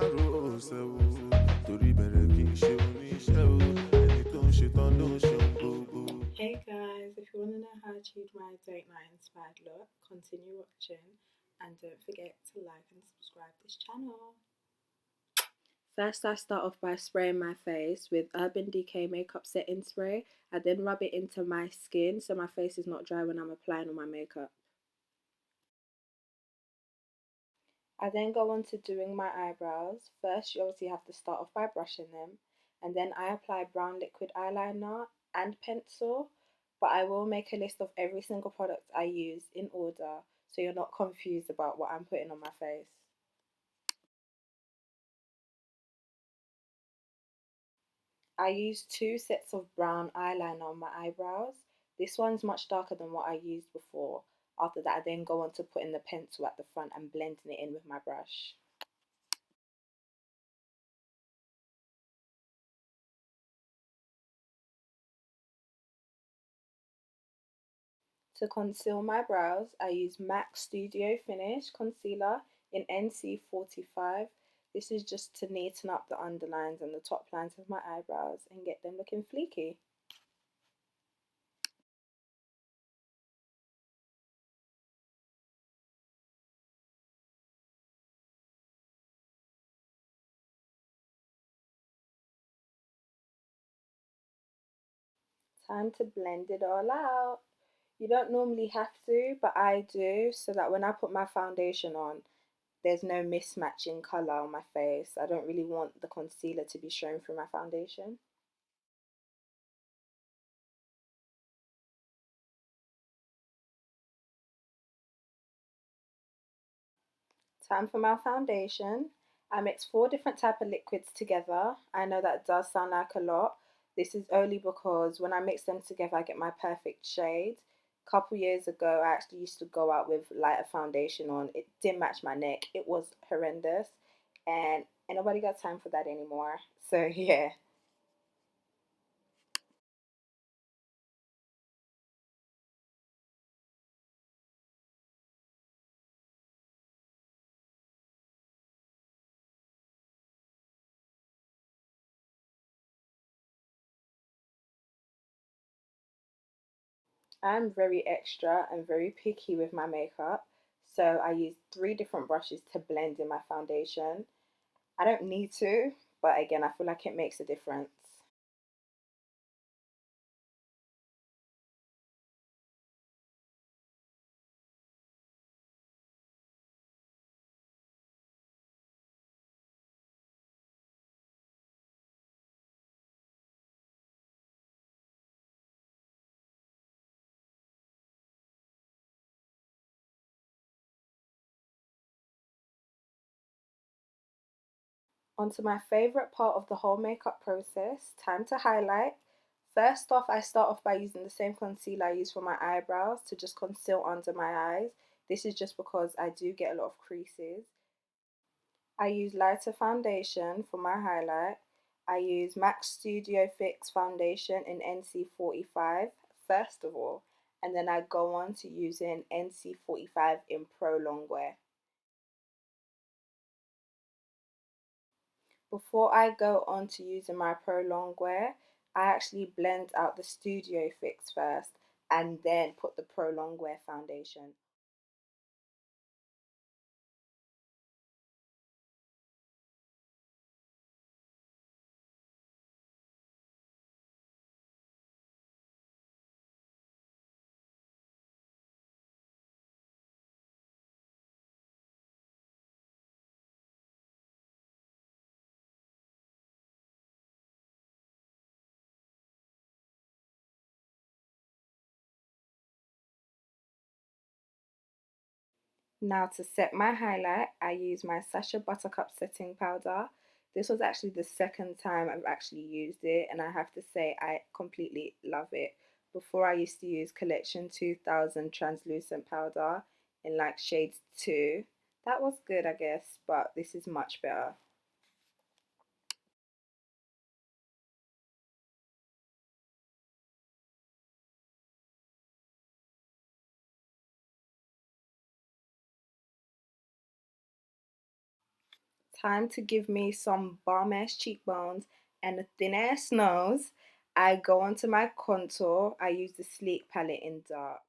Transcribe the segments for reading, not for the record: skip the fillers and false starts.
Hey guys, if you want to know how to achieve my date night inspired look, continue watching and don't forget to like and subscribe this channel. First I start off by spraying my face with Urban Decay makeup setting spray. I then rub it into my skin so my face is not dry when I'm applying all my makeup. I then go on to doing my eyebrows. First you obviously have to start off by brushing them, and then I apply brown liquid eyeliner and pencil, but I will make a list of every single product I use in order so you're not confused about what I'm putting on my face. I use 2 sets of brown eyeliner on my eyebrows. This one's much darker than what I used before. After that I then go on to putting the pencil at the front and blending it in with my brush. To conceal my brows, I use MAC Studio Finish Concealer in NC45. This is just to neaten up the underlines and the top lines of my eyebrows and get them looking fleeky. Time to blend it all out. You don't normally have to, but I do, so that when I put my foundation on, there's no mismatch in colour on my face. I don't really want the concealer to be shown through my foundation. Time for my foundation. I mix 4 different type of liquids together. I know that does sound like a lot. This is only because when I mix them together I get my perfect shade. A couple years ago I actually used to go out with lighter foundation on. It didn't match my neck. It was horrendous and ain't nobody got time for that anymore. So yeah. I'm very extra and very picky with my makeup. So I use 3 different brushes to blend in my foundation. I don't need to, but again, I feel like it makes a difference. Onto my favorite part of the whole makeup process, time to highlight. First off, I start off by using the same concealer I use for my eyebrows to just conceal under my eyes. This is just because I do get a lot of creases. I use lighter foundation for my highlight. I use MAC Studio Fix foundation in NC45 first of all, and then I go on to using NC45 in Pro Longwear. Before I go on to using my Pro Longwear, I actually blend out the Studio Fix first and then put the Pro Longwear foundation. Now to set my highlight, I use my Sacha Buttercup setting powder. This was actually the second time I've actually used it, and I have to say I completely love it. Before I used to use Collection 2000 translucent powder in like shades 2. That was good I guess, but this is much better. Time to give me some bomb ass cheekbones and a thin ass nose. I go onto my contour. I use the Sleek palette in dark.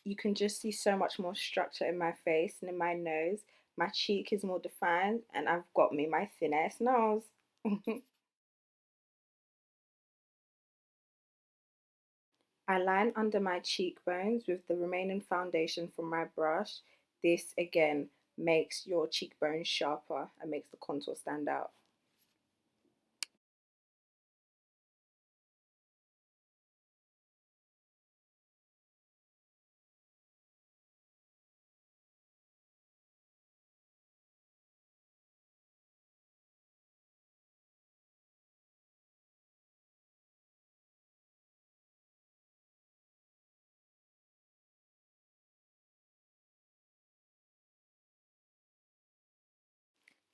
You can just see so much more structure in my face and in my nose. My cheek is more defined, and I've got me my thin ass nose. I line under my cheekbones with the remaining foundation from my brush. This again makes your cheekbones sharper and makes the contour stand out.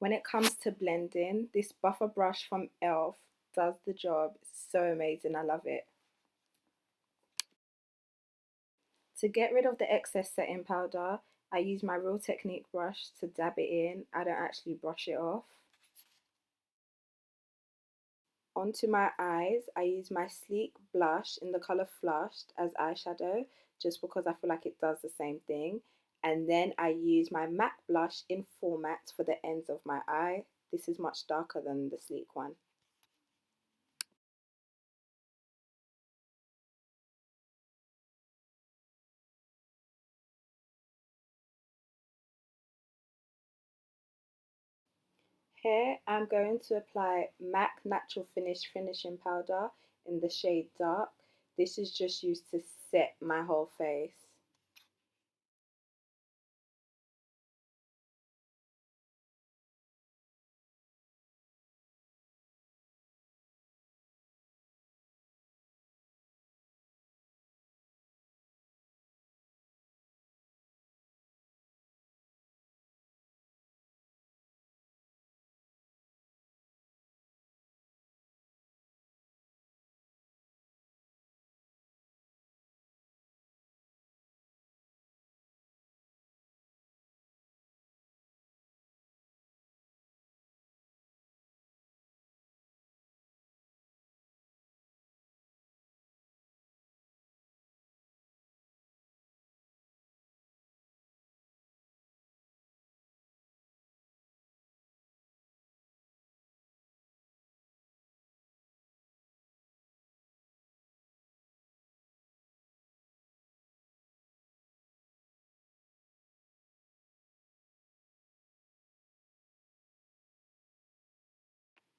When it comes to blending, this buffer brush from e.l.f. does the job. It's so amazing, I love it. To get rid of the excess setting powder, I use my Real Technique brush to dab it in. I don't actually brush it off. Onto my eyes, I use my Sleek blush in the colour Flushed as eyeshadow, just because I feel like it does the same thing. And then I use my MAC blush in Format for the ends of my eye. This is much darker than the Sleek one. Here I'm going to apply MAC Natural Finish Finishing Powder in the shade Dark. This is just used to set my whole face.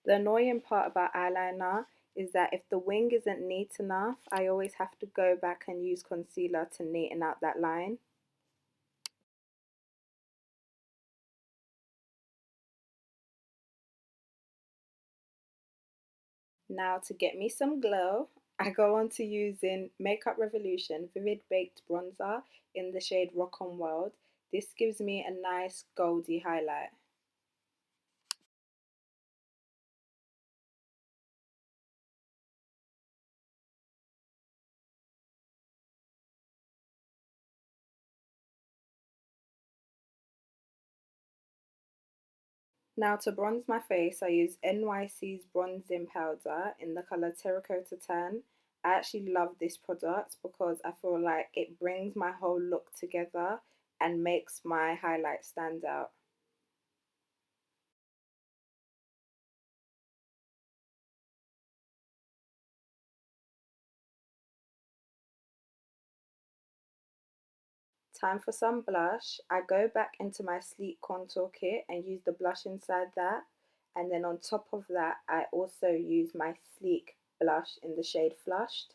The annoying part about eyeliner is that if the wing isn't neat enough, I always have to go back and use concealer to neaten out that line. Now to get me some glow, I go on to using Makeup Revolution Vivid Baked Bronzer in the shade Rock on World. This gives me a nice goldy highlight. Now to bronze my face, I use NYC's bronzing powder in the colour Terracotta Tan. I actually love this product because I feel like it brings my whole look together and makes my highlight stand out. Time for some blush. I go back into my Sleek contour kit and use the blush inside that. And then on top of that, I also use my Sleek blush in the shade Flushed.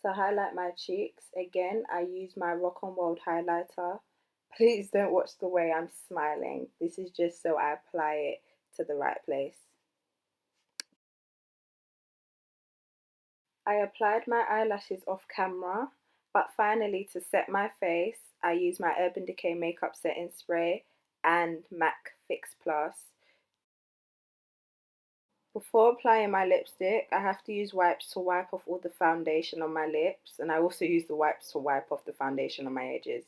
To highlight my cheeks, again, I use my Rock and World highlighter. Please don't watch the way I'm smiling. This is just so I apply it to the right place. I applied my eyelashes off camera, but finally to set my face, I use my Urban Decay makeup setting spray and MAC Fix Plus. Before applying my lipstick, I have to use wipes to wipe off all the foundation on my lips, and I also use the wipes to wipe off the foundation on my edges.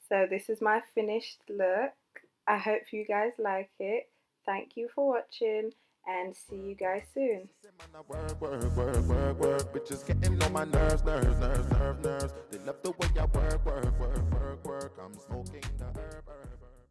So this is my finished look. I hope you guys like it. Thank you for watching and see you guys soon. Bitches getting on my nerves. They love the way I work. I'm smoking the herb.